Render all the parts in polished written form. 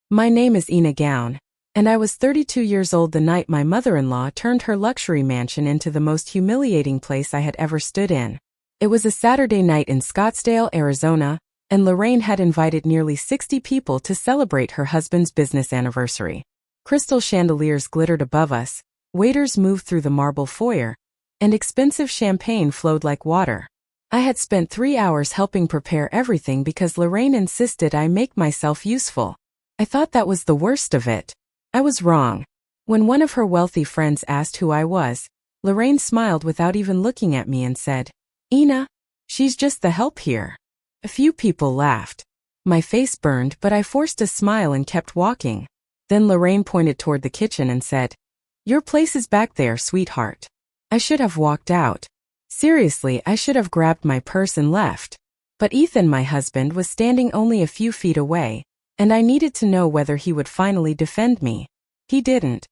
My name is Aena, and I was 32 years old the night my mother-in-law turned her luxury mansion into the most humiliating place I had ever stood in. It was a Saturday night in Scottsdale, Arizona, and Lorraine had invited nearly 60 people to celebrate her husband's business anniversary. Crystal chandeliers glittered above us, waiters moved through the marble foyer, and expensive champagne flowed like water. I had spent 3 hours helping prepare everything because Lorraine insisted I make myself useful. I thought that was the worst of it. I was wrong. When one of her wealthy friends asked who I was, Lorraine smiled without even looking at me and said, "Aena, she's just the help here." A few people laughed. My face burned, but I forced a smile and kept walking. Then Lorraine pointed toward the kitchen and said, "Your place is back there, sweetheart." I should have walked out. Seriously, I should have grabbed my purse and left. But Ethan, my husband, was standing only a few feet away, and I needed to know whether he would finally defend me. He didn't.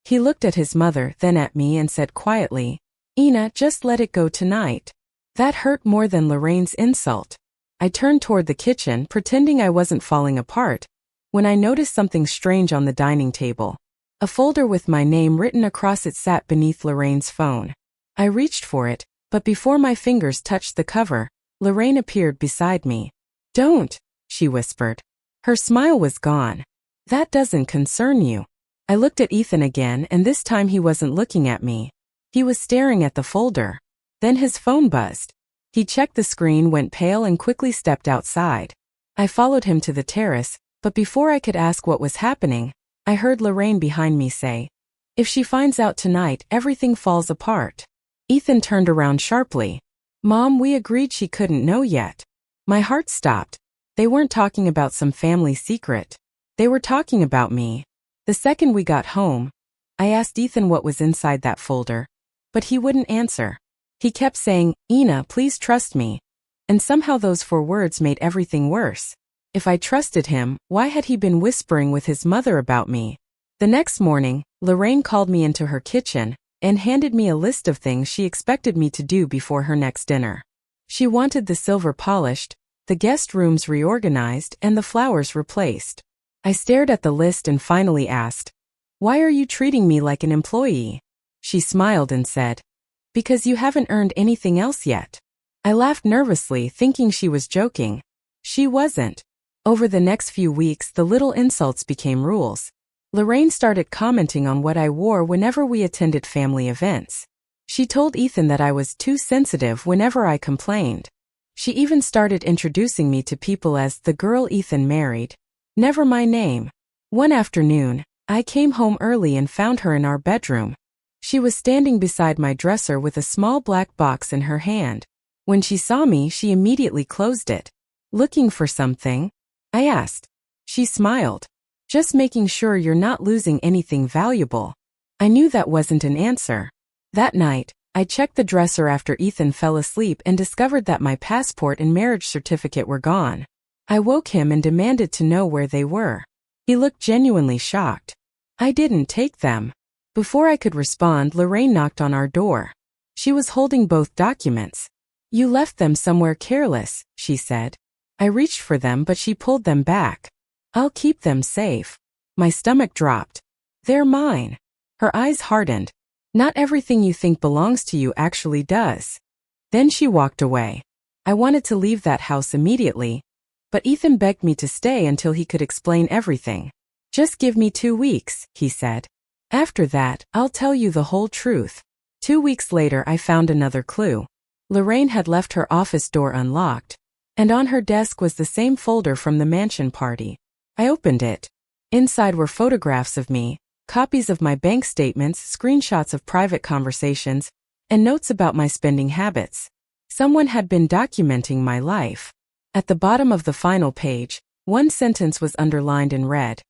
He looked at his mother, then at me and said quietly, "Aena, just let it go tonight." That hurt more than Lorraine's insult. I turned toward the kitchen, pretending I wasn't falling apart, when I noticed something strange on the dining table. A folder with my name written across it sat beneath Lorraine's phone. I reached for it, but before my fingers touched the cover, Lorraine appeared beside me. "Don't," she whispered. Her smile was gone. "That doesn't concern you." I looked at Ethan again, and this time he wasn't looking at me. He was staring at the folder. Then his phone buzzed. He checked the screen, went pale, and quickly stepped outside. I followed him to the terrace, but before I could ask what was happening, I heard Lorraine behind me say, "If she finds out tonight, everything falls apart." Ethan turned around sharply. "Mom, we agreed she couldn't know yet." My heart stopped. They weren't talking about some family secret. They were talking about me. The second we got home, I asked Ethan what was inside that folder, but he wouldn't answer. He kept saying, "Aena, please trust me." And somehow those 4 words made everything worse. If I trusted him, why had he been whispering with his mother about me? The next morning, Lorraine called me into her kitchen and handed me a list of things she expected me to do before her next dinner. She wanted the silver polished, the guest rooms reorganized, and the flowers replaced. I stared at the list and finally asked, "Why are you treating me like an employee?" She smiled and said, "Because you haven't earned anything else yet." I laughed nervously, thinking she was joking. She wasn't. Over the next few weeks, the little insults became rules. Lorraine started commenting on what I wore whenever we attended family events. She told Ethan that I was too sensitive whenever I complained. She even started introducing me to people as the girl Ethan married. Never my name. One afternoon, I came home early and found her in our bedroom. She was standing beside my dresser with a small black box in her hand. When she saw me, she immediately closed it. "Looking for something?" I asked. She smiled. "Just making sure you're not losing anything valuable." I knew that wasn't an answer. That night, I checked the dresser after Ethan fell asleep and discovered that my passport and marriage certificate were gone. I woke him and demanded to know where they were. He looked genuinely shocked. "I didn't take them." Before I could respond, Lorraine knocked on our door. She was holding both documents. "You left them somewhere careless," she said. I reached for them, but she pulled them back. "I'll keep them safe." My stomach dropped. "They're mine." Her eyes hardened. "Not everything you think belongs to you actually does." Then she walked away. I wanted to leave that house immediately, but Ethan begged me to stay until he could explain everything. "Just give me 2 weeks," he said. "After that, I'll tell you the whole truth." 2 weeks later, I found another clue. Lorraine had left her office door unlocked, and on her desk was the same folder from the mansion party. I opened it. Inside were photographs of me, copies of my bank statements, screenshots of private conversations, and notes about my spending habits. Someone had been documenting my life. At the bottom of the final page, one sentence was underlined in red.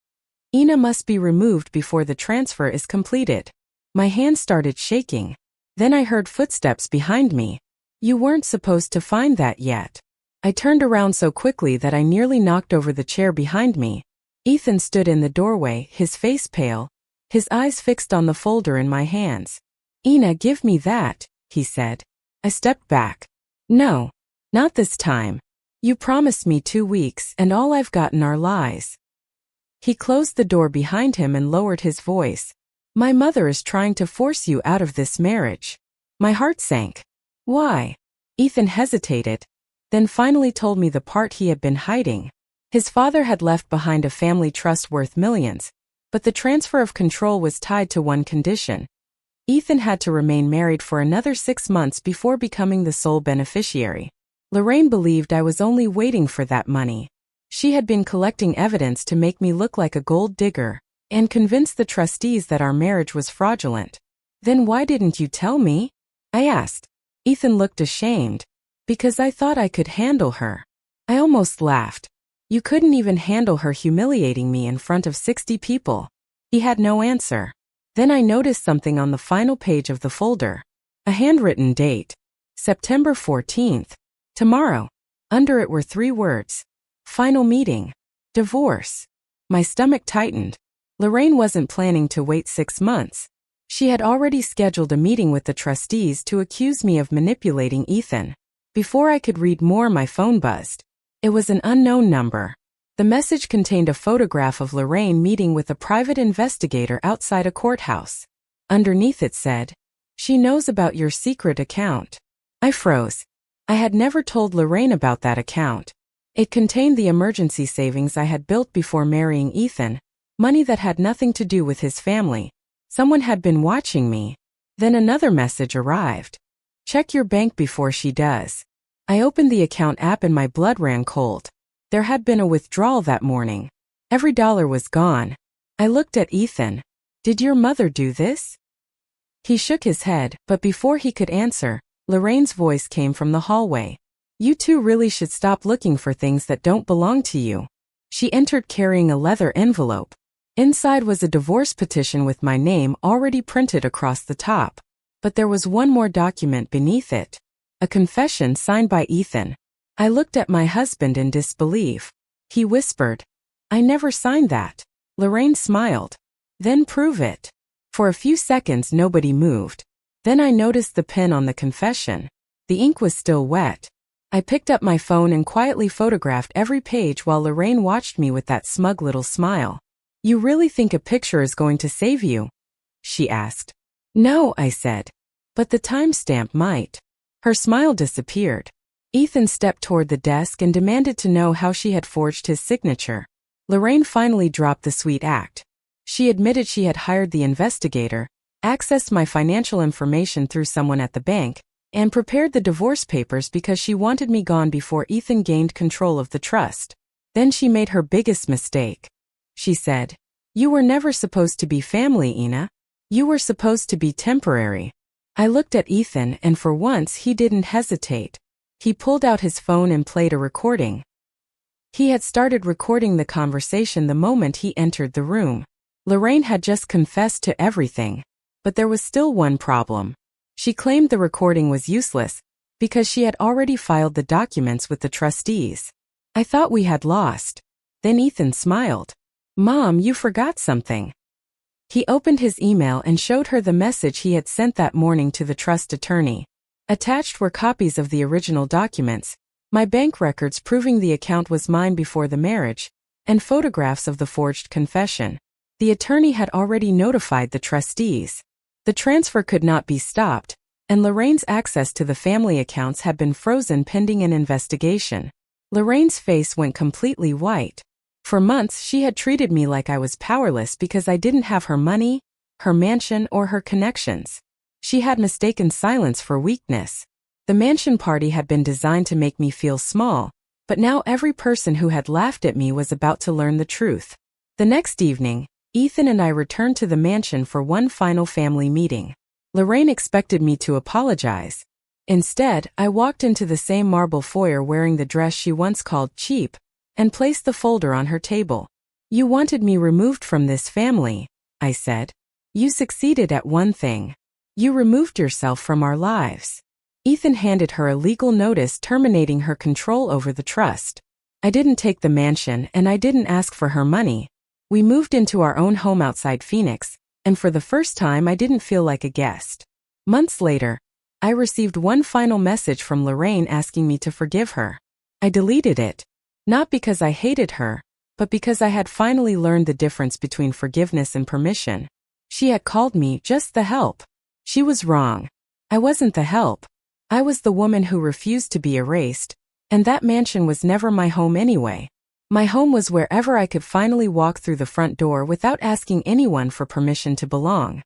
"Aena must be removed before the transfer is completed." My hand started shaking. Then I heard footsteps behind me. "You weren't supposed to find that yet." I turned around so quickly that I nearly knocked over the chair behind me. Ethan stood in the doorway, his face pale, his eyes fixed on the folder in my hands. "Aena, give me that," he said. I stepped back. "No, not this time. You promised me 2 weeks, and all I've gotten are lies." He closed the door behind him and lowered his voice. My mother is trying to force you out of this marriage. My heart sank. Why? Ethan hesitated, then finally told me the part he had been hiding. His father had left behind a family trust worth millions, but the transfer of control was tied to one condition. Ethan had to remain married for another 6 months before becoming the sole beneficiary. Lorraine believed I was only waiting for that money. She had been collecting evidence to make me look like a gold digger and convince the trustees that our marriage was fraudulent. Then why didn't you tell me? I asked. Ethan looked ashamed. Because I thought I could handle her. I almost laughed. You couldn't even handle her humiliating me in front of 60 people. He had no answer. Then I noticed something on the final page of the folder. A handwritten date. September 14th. Tomorrow. Under it were 3 words. Final meeting. Divorce. My stomach tightened. Lorraine wasn't planning to wait 6 months. She had already scheduled a meeting with the trustees to accuse me of manipulating Ethan. Before I could read more, my phone buzzed. It was an unknown number. The message contained a photograph of Lorraine meeting with a private investigator outside a courthouse. Underneath it said, "She knows about your secret account." I froze. I had never told Lorraine about that account. It contained the emergency savings I had built before marrying Ethan, money that had nothing to do with his family. Someone had been watching me. Then another message arrived. Check your bank before she does. I opened the account app and my blood ran cold. There had been a withdrawal that morning. Every dollar was gone. I looked at Ethan. Did your mother do this? He shook his head, but before he could answer, Lorraine's voice came from the hallway. You two really should stop looking for things that don't belong to you. She entered carrying a leather envelope. Inside was a divorce petition with my name already printed across the top. But there was one more document beneath it. A confession signed by Ethan. I looked at my husband in disbelief. He whispered, I never signed that. Lorraine smiled. Then prove it. For a few seconds nobody moved. Then I noticed the pen on the confession. The ink was still wet. I picked up my phone and quietly photographed every page while Lorraine watched me with that smug little smile. You really think a picture is going to save you? She asked. No, I said. But the timestamp might. Her smile disappeared. Ethan stepped toward the desk and demanded to know how she had forged his signature. Lorraine finally dropped the sweet act. She admitted she had hired the investigator, accessed my financial information through someone at the bank, and prepared the divorce papers because she wanted me gone before Ethan gained control of the trust. Then she made her biggest mistake. She said, You were never supposed to be family, Aena. You were supposed to be temporary. I looked at Ethan and for once he didn't hesitate. He pulled out his phone and played a recording. He had started recording the conversation the moment he entered the room. Lorraine had just confessed to everything. But there was still one problem. She claimed the recording was useless because she had already filed the documents with the trustees. I thought we had lost. Then Ethan smiled. Mom, you forgot something. He opened his email and showed her the message he had sent that morning to the trust attorney. Attached were copies of the original documents, my bank records proving the account was mine before the marriage, and photographs of the forged confession. The attorney had already notified the trustees. The transfer could not be stopped, and Lorraine's access to the family accounts had been frozen pending an investigation. Lorraine's face went completely white. For months she had treated me like I was powerless because I didn't have her money, her mansion, or her connections. She had mistaken silence for weakness. The mansion party had been designed to make me feel small, but now every person who had laughed at me was about to learn the truth. The next evening, Ethan and I returned to the mansion for one final family meeting. Lorraine expected me to apologize. Instead, I walked into the same marble foyer wearing the dress she once called cheap, and placed the folder on her table. You wanted me removed from this family, I said. You succeeded at one thing. You removed yourself from our lives. Ethan handed her a legal notice terminating her control over the trust. I didn't take the mansion and I didn't ask for her money. We moved into our own home outside Phoenix, and for the first time I didn't feel like a guest. Months later, I received one final message from Lorraine asking me to forgive her. I deleted it. Not because I hated her, but because I had finally learned the difference between forgiveness and permission. She had called me just the help. She was wrong. I wasn't the help. I was the woman who refused to be erased, and that mansion was never my home anyway. My home was wherever I could finally walk through the front door without asking anyone for permission to belong.